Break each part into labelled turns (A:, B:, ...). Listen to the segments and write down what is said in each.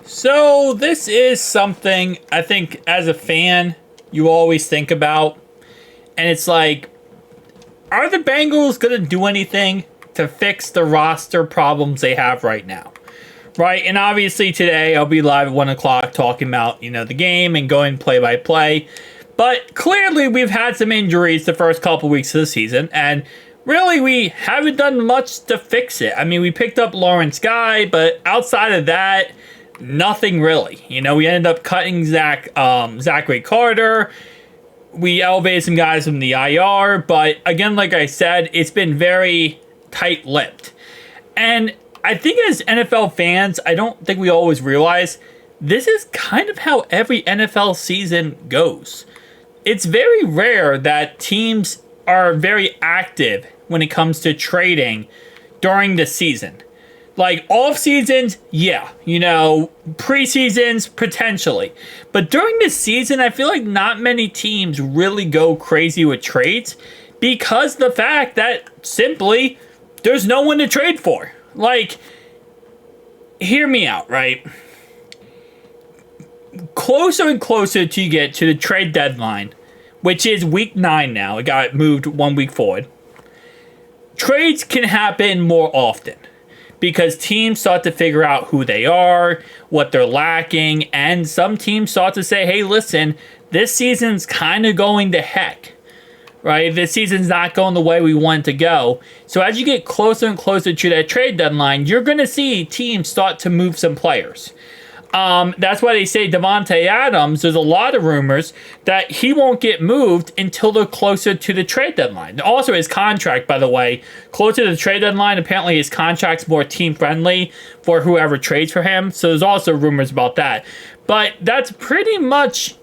A: So this is something I think as a fan you always think about, and it's like, are the Bengals gonna do anything to fix the roster problems they have right now? Right, and obviously today I'll be live at 1 o'clock talking about the game and going play by play. But clearly we've had some injuries the first couple weeks of the season, and really we haven't done much to fix it. I mean, we picked up Lawrence Guy, but outside of that, nothing really. We ended up cutting Zachary Carter. We elevated some guys from the IR, but again, like I said, it's been very tight-lipped. And I think as NFL fans, I don't think we always realize this is kind of how every NFL season goes. It's very rare that teams are very active when it comes to trading during the season. Like off seasons, yeah, preseasons, potentially. But during the season, I feel like not many teams really go crazy with trades because the fact that simply there's no one to trade for. Like, hear me out, right? Closer and closer to you get to the trade deadline, which is week 9 now. It got moved 1 week forward. Trades can happen more often because teams start to figure out who they are, what they're lacking, and some teams start to say, hey, listen, this season's kind of going to heck. Right? This season's not going the way we want it to go. So as you get closer and closer to that trade deadline, you're going to see teams start to move some players. That's why they say Davante Adams, there's a lot of rumors that he won't get moved until they're closer to the trade deadline. Also, his contract, by the way, closer to the trade deadline, apparently his contract's more team-friendly for whoever trades for him. So there's also rumors about that. But that's pretty much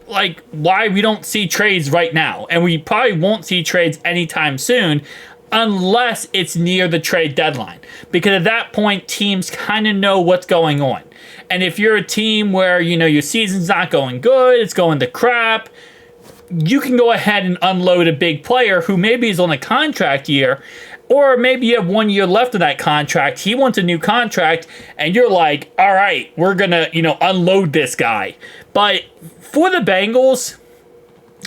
A: like why we don't see trades right now. And we probably won't see trades anytime soon unless it's near the trade deadline. Because at that point, teams kind of know what's going on. And if you're a team where, your season's not going good, it's going to crap, you can go ahead and unload a big player who maybe is on a contract year, or maybe you have 1 year left of that contract. He wants a new contract, and you're like, all right, we're going to, unload this guy. But for the Bengals,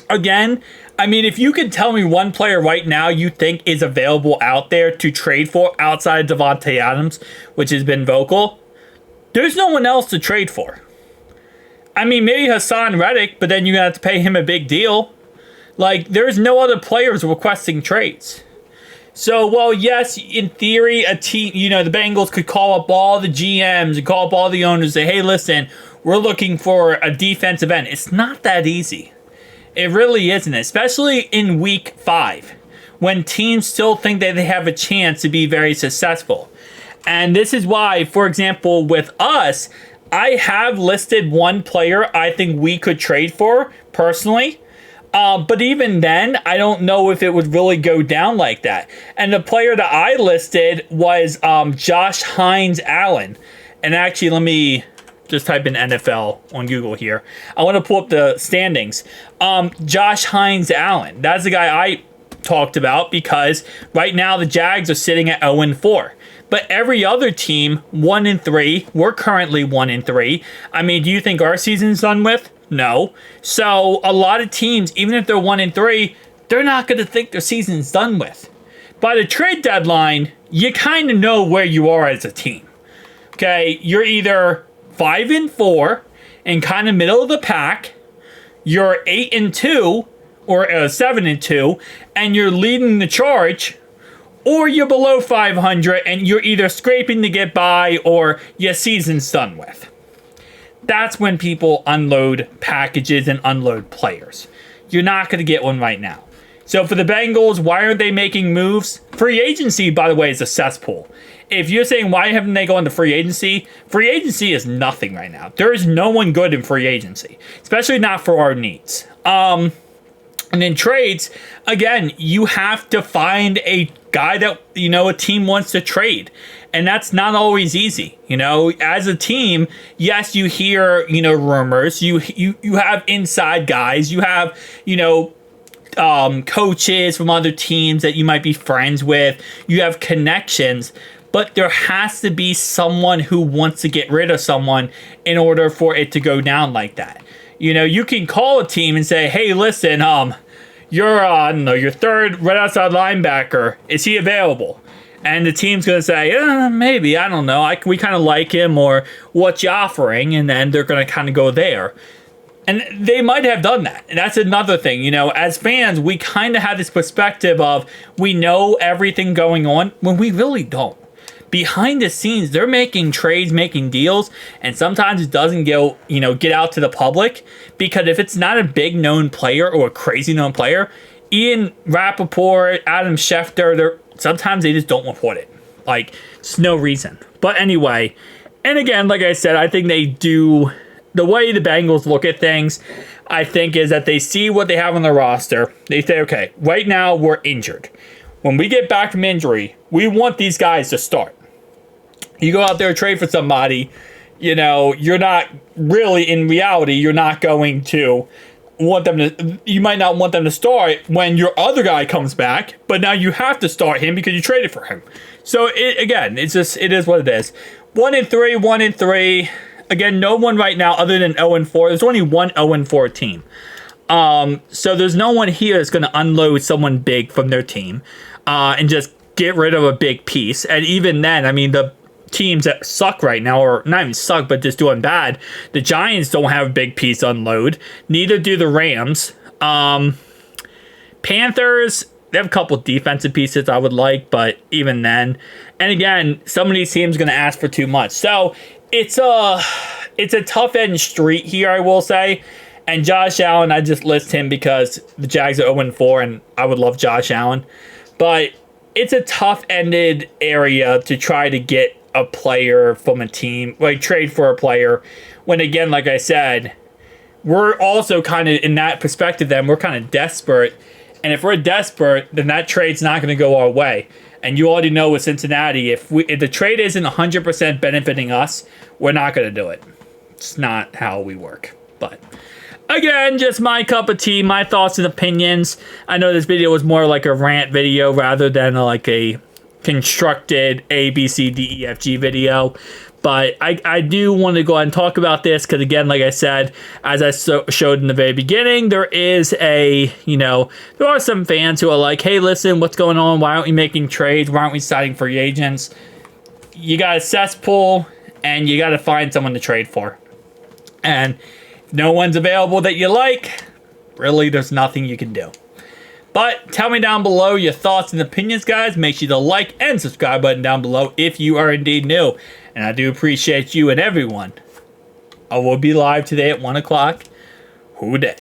A: again, I mean, if you could tell me one player right now you think is available out there to trade for outside of Davante Adams, which has been vocal, there's no one else to trade for. I mean, maybe Hassan Reddick, but then you have to pay him a big deal. Like, there's no other players requesting trades. So, well, yes, in theory, a team, the Bengals could call up all the GMs and call up all the owners and say, hey, listen, we're looking for a defensive end. It's not that easy. It really isn't, especially in week 5, when teams still think that they have a chance to be very successful. And this is why, for example, with us, I have listed one player I think we could trade for, personally. But even then, I don't know if it would really go down like that. And the player that I listed was Josh Hines-Allen. And actually, let me just type in NFL on Google here. I want to pull up the standings. Josh Hines-Allen. That's the guy I talked about because right now the Jags are sitting at 0-4. But every other team, 1-3. We're currently 1-3. I mean, do you think our season's done with? No. So a lot of teams, even if they're 1-3, they're not going to think their season's done with. By the trade deadline, you kind of know where you are as a team. Okay, you're either 5-4 and kind of middle of the pack. You're 8-2 or 7-2, and you're leading the charge. Or you're below 500 and you're either scraping to get by or your season's done with. That's when people unload packages and unload players. You're not going to get one right now. So for the Bengals, why aren't they making moves? Free agency, by the way, is a cesspool. If you're saying why haven't they gone to free agency is nothing right now. There is no one good in free agency, especially not for our needs. And in trades, again, you have to find a guy that, a team wants to trade. And that's not always easy. As a team, yes, you hear, rumors. You have inside guys. You have, coaches from other teams that you might be friends with. You have connections. but there has to be someone who wants to get rid of someone in order for it to go down like that. You know, you can call a team and say, hey, listen, your your third right outside linebacker, is he available? And the team's going to say, maybe, I don't know. We kind of like him, or what you offering? And then they're going to kind of go there. And they might have done that. And that's another thing. You know, as fans, we kind of have this perspective of we know everything going on when we really don't. Behind the scenes, they're making trades, making deals, and sometimes it doesn't get out to the public, because if it's not a big known player or a crazy known player, Ian Rappaport, Adam Schefter, sometimes they just don't report it. Like, it's no reason. But anyway, and again, like I said, I think they do, the way the Bengals look at things, I think, is that they see what they have on their roster. They say, okay, right now we're injured. When we get back from injury, we want these guys to start. You go out there and trade for somebody, you know, you're not really, in reality, you're not going to want them to, you might not want them to start when your other guy comes back, but now you have to start him because you traded for him. So, it is what it is. 1-3. Again, no one right now other than 0-4. There's only one 0-4 team. So there's no one here that's going to unload someone big from their team and just get rid of a big piece. And even then, I mean, the teams that suck right now, or not even suck, but just doing bad, the Giants don't have a big piece to unload. Neither do the Rams. Panthers, they have a couple defensive pieces I would like, but even then. And again, some of these teams are going to ask for too much. So it's a tough end street here, I will say. And Josh Allen, I just list him because the Jags are 0-4, and I would love Josh Allen. But it's a tough-ended area to try to get a player from a team, like trade for a player, when again, like I said, we're also kind of in that perspective, then we're kind of desperate. And if we're desperate, then that trade's not going to go our way. And you already know with Cincinnati, if the trade isn't 100% benefiting us, we're not going to do it. It's not how we work. But again, just my cup of tea, my thoughts and opinions. I know this video was more like a rant video rather than like a constructed A, B, C, D, E, F, G video. But I do want to go ahead and talk about this because, again, like I said, as I showed in the very beginning, there are some fans who are like, hey, listen, what's going on? Why aren't we making trades? Why aren't we signing free agents? You got a cesspool, and you got to find someone to trade for. And if no one's available that you like, really, there's nothing you can do. But tell me down below your thoughts and opinions, guys. Make sure to like and subscribe button down below if you are indeed new. And I do appreciate you and everyone. I will be live today at 1 o'clock. Who day?